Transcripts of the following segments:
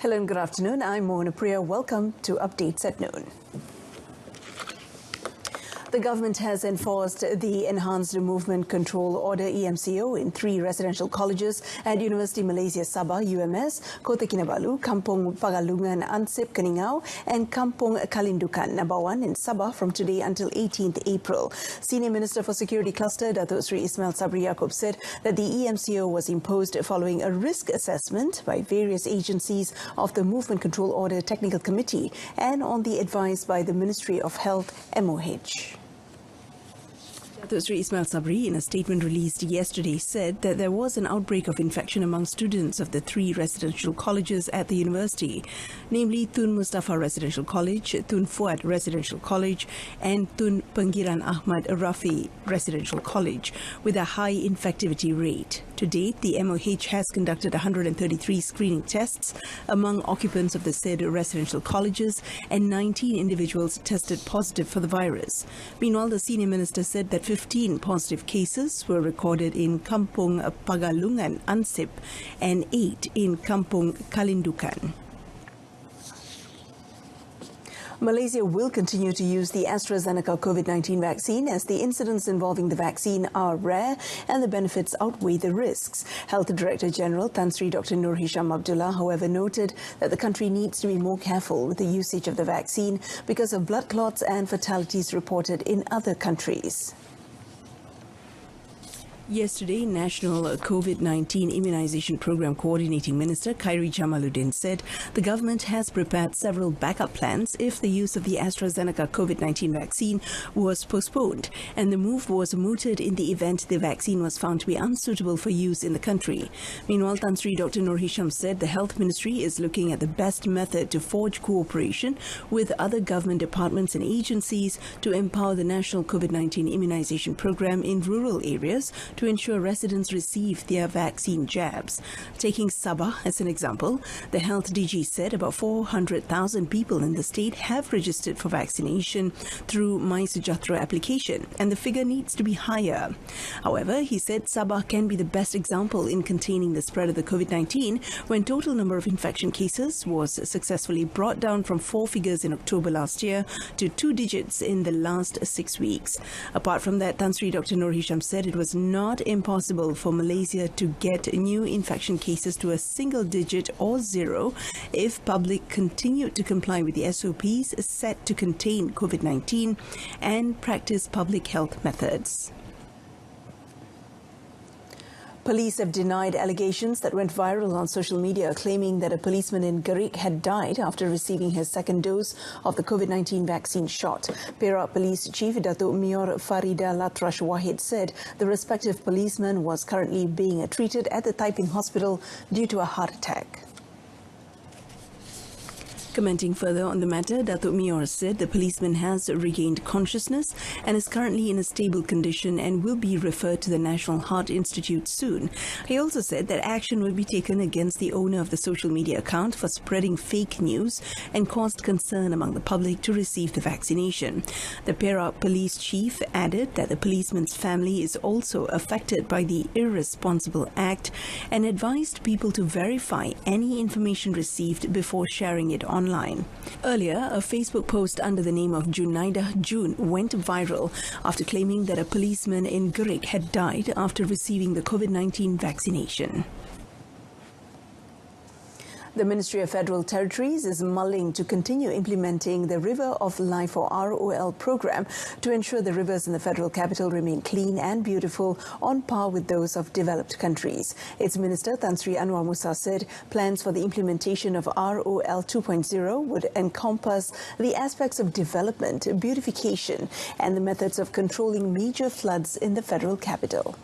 Hello and good afternoon. I'm Mona Priya. Welcome to Updates at Noon. The government has enforced the Enhanced Movement Control Order EMCO in 3 residential colleges at University Malaysia Sabah UMS, Kota Kinabalu, Kampung Pagalungan Ansip Keningau and Kampung Kalindukan Nabawan in Sabah from today until 18th April. Senior Minister for Security Cluster Datuk Sri Ismail Sabri Yaakob said that the EMCO was imposed following a risk assessment by various agencies of the Movement Control Order Technical Committee and on the advice by the Ministry of Health MOH. Datuk Sri Ismail Sabri, in a statement released yesterday, said that there was an outbreak of infection among students of the 3 residential colleges at the university, namely Tun Mustafa Residential College, Tun Fuad Residential College and Tun Penggiran Ahmad Rafi Residential College, with a high infectivity rate. To date, the MOH has conducted 133 screening tests among occupants of the said residential colleges and 19 individuals tested positive for the virus. Meanwhile, the senior minister said that 15 positive cases were recorded in Kampung Pagalungan Ansip and 8 in Kampung Kalindukan. Malaysia will continue to use the AstraZeneca COVID-19 vaccine as the incidents involving the vaccine are rare and the benefits outweigh the risks. Health Director General Tan Sri Dr. Nur Hisham Abdullah, however, noted that the country needs to be more careful with the usage of the vaccine because of blood clots and fatalities reported in other countries. Yesterday, National COVID-19 Immunization Program Coordinating Minister Khairi Jamaluddin said the government has prepared several backup plans if the use of the AstraZeneca COVID-19 vaccine was postponed, and the move was mooted in the event the vaccine was found to be unsuitable for use in the country. Meanwhile, Tan Sri Dr. Nur Hisham said the Health Ministry is looking at the best method to forge cooperation with other government departments and agencies to empower the National COVID-19 Immunization Program in rural areas to ensure residents receive their vaccine jabs. Taking Sabah as an example, the Health DG said about 400,000 people in the state have registered for vaccination through My Sejahtera application, and the figure needs to be higher. However, he said Sabah can be the best example in containing the spread of the COVID-19 when total number of infection cases was successfully brought down from 4 figures in October last year to 2 digits in the last 6 weeks. Apart from that, Tan Sri Dr. Nur Hisham said it was not impossible for Malaysia to get new infection cases to a single digit or 0 if public continued to comply with the SOPs set to contain COVID-19 and practice public health methods. Police have denied allegations that went viral on social media claiming that a policeman in Gerik had died after receiving his second dose of the COVID-19 vaccine shot. Perak Police Chief Datuk Mior Farida Latrash Wahid said the respective policeman was currently being treated at the Taiping Hospital due to a heart attack. Commenting further on the matter, Datuk Mior said the policeman has regained consciousness and is currently in a stable condition and will be referred to the National Heart Institute soon. He also said that action will be taken against the owner of the social media account for spreading fake news and caused concern among the public to receive the vaccination. The Perak Police Chief added that the policeman's family is also affected by the irresponsible act and advised people to verify any information received before sharing it online. Earlier, a Facebook post under the name of Junaida June went viral after claiming that a policeman in Gerik had died after receiving the COVID-19 vaccination. The Ministry of Federal Territories is mulling to continue implementing the River of Life or ROL program to ensure the rivers in the federal capital remain clean and beautiful on par with those of developed countries. Its Minister Tan Sri Anwar Musa said plans for the implementation of ROL 2.0 would encompass the aspects of development, beautification and the methods of controlling major floods in the federal capital.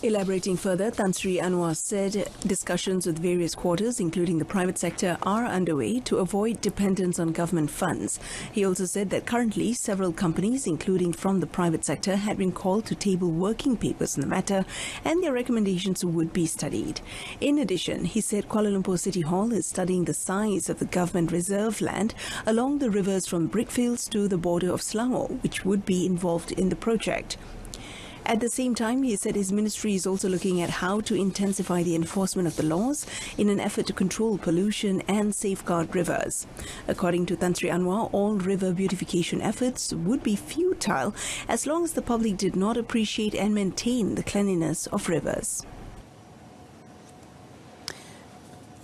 Elaborating further, Tan Sri Anwar said discussions with various quarters, including the private sector, are underway to avoid dependence on government funds. He also said that currently several companies, including from the private sector, had been called to table working papers on the matter and their recommendations would be studied. In addition, he said Kuala Lumpur City Hall is studying the size of the government reserve land along the rivers from Brickfields to the border of Selangor, which would be involved in the project. At the same time, he said his ministry is also looking at how to intensify the enforcement of the laws in an effort to control pollution and safeguard rivers. According to Tan Sri Anwar, all river beautification efforts would be futile as long as the public did not appreciate and maintain the cleanliness of rivers.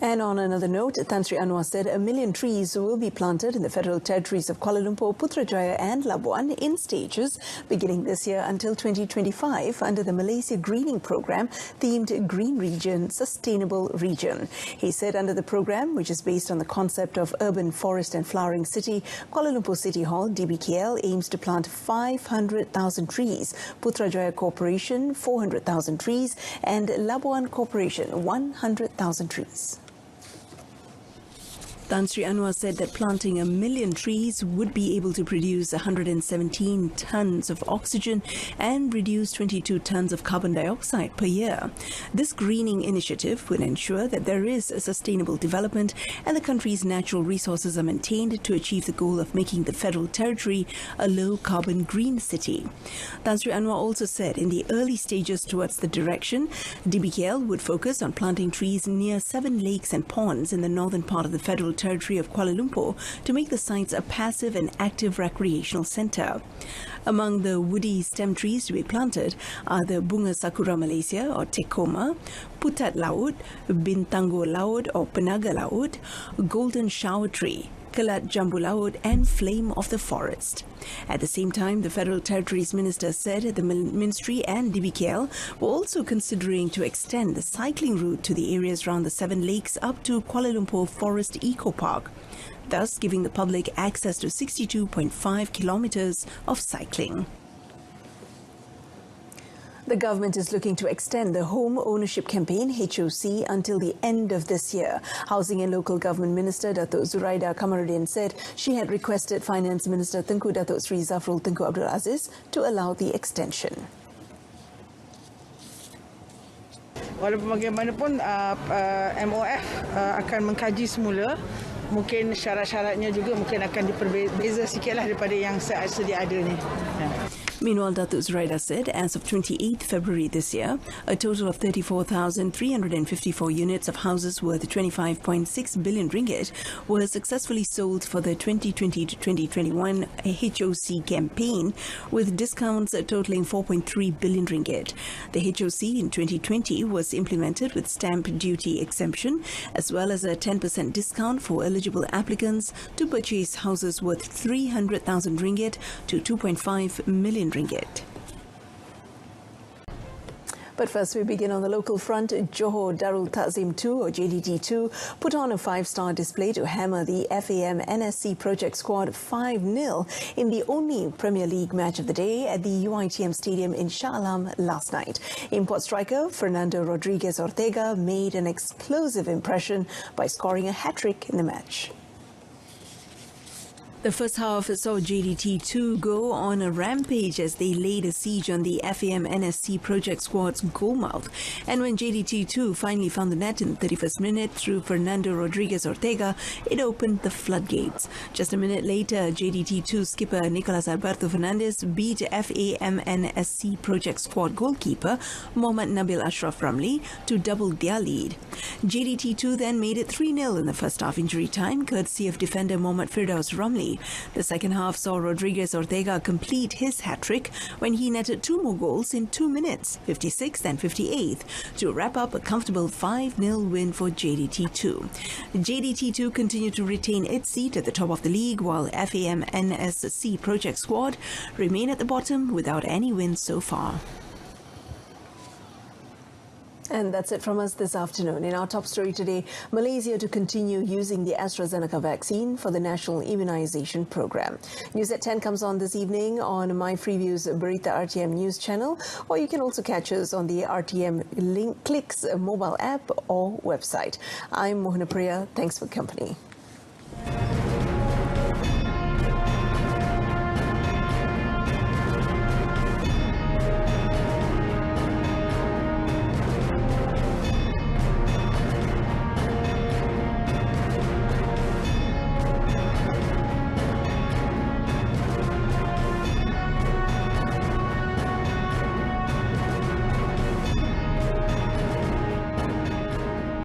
And on another note, Tan Sri Anwar said 1 million trees will be planted in the federal territories of Kuala Lumpur, Putrajaya and Labuan in stages beginning this year until 2025 under the Malaysia Greening Program themed Green Region, Sustainable Region. He said under the program, which is based on the concept of urban forest and flowering city, Kuala Lumpur City Hall, DBKL, aims to plant 500,000 trees, Putrajaya Corporation 400,000 trees and Labuan Corporation 100,000 trees. Tan Sri Anwar said that planting 1 million trees would be able to produce 117 tons of oxygen and reduce 22 tons of carbon dioxide per year. This greening initiative will ensure that there is a sustainable development and the country's natural resources are maintained to achieve the goal of making the federal territory a low-carbon green city. Tan Sri Anwar also said in the early stages towards the direction, DBKL would focus on planting trees near 7 lakes and ponds in the northern part of the federal territory of Kuala Lumpur to make the sites a passive and active recreational centre. Among the woody stem trees to be planted are the Bunga Sakura Malaysia or Tecoma, Putat Laut, Bintanggo Laut or Penaga Laut, Golden Shower Tree, Kelat Jambu Laut and Flame of the Forest. At the same time, the Federal Territories Minister said the Ministry and DBKL were also considering to extend the cycling route to the areas around the 7 lakes up to Kuala Lumpur Forest Eco Park, thus giving the public access to 62.5 kilometres of cycling. The government is looking to extend the Home Ownership Campaign, HOC, until the end of this year. Housing and Local Government Minister Datuk Zuraida Kamaruddin said she had requested Finance Minister Tengku Datuk Sri Zafrul Tengku Abdul Aziz to allow the extension. Walaupun bagaimanapun MOF akan mengkaji semula, mungkin syarat-syaratnya juga mungkin akan diperbeza sikitlah daripada yang sedia ada ni. Meanwhile, Datuk Zuraida said as of 28th February this year, a total of 34,354 units of houses worth 25.6 billion ringgit were successfully sold for the 2020 to 2021 HOC campaign, with discounts totaling 4.3 billion ringgit. The HOC in 2020 was implemented with stamp duty exemption, as well as a 10% discount for eligible applicants to purchase houses worth 300,000 ringgit to 2.5 million ringgit. But first we begin on the local front. Johor Darul Takzim 2 or JDT2 put on a 5-star display to hammer the FAM NSC project squad 5-0 in the only Premier League match of the day at the UITM Stadium in Shah Alam last night. Import striker Fernando Rodriguez Ortega made an explosive impression by scoring a hat-trick in the match. The first half saw JDT2 go on a rampage as they laid a siege on the FAM NSC project squad's goalmouth. And when JDT2 finally found the net in the 31st minute through Fernando Rodriguez Ortega, it opened the floodgates. Just a minute later, JDT2 skipper Nicolas Alberto Fernandez beat FAM NSC project squad goalkeeper Mohammad Nabil Ashraf Ramli to double their lead. JDT2 then made it 3-0 in the first half injury time, courtesy of defender Mohammad Firdaus Ramli. The second half saw Rodriguez Ortega complete his hat-trick when he netted 2 more goals in 2 minutes, 56th and 58th, to wrap up a comfortable 5-0 win for JDT2. JDT2 continued to retain its seat at the top of the league, while FAM NSC project squad remain at the bottom without any wins so far. And that's it from us this afternoon. In our top story today, Malaysia to continue using the AstraZeneca vaccine for the National Immunisation Program. News at 10 comes on this evening on My Freeview's Berita RTM news channel, or you can also catch us on the RTM Clicks mobile app or website. I'm Mohana Priya. Thanks for company.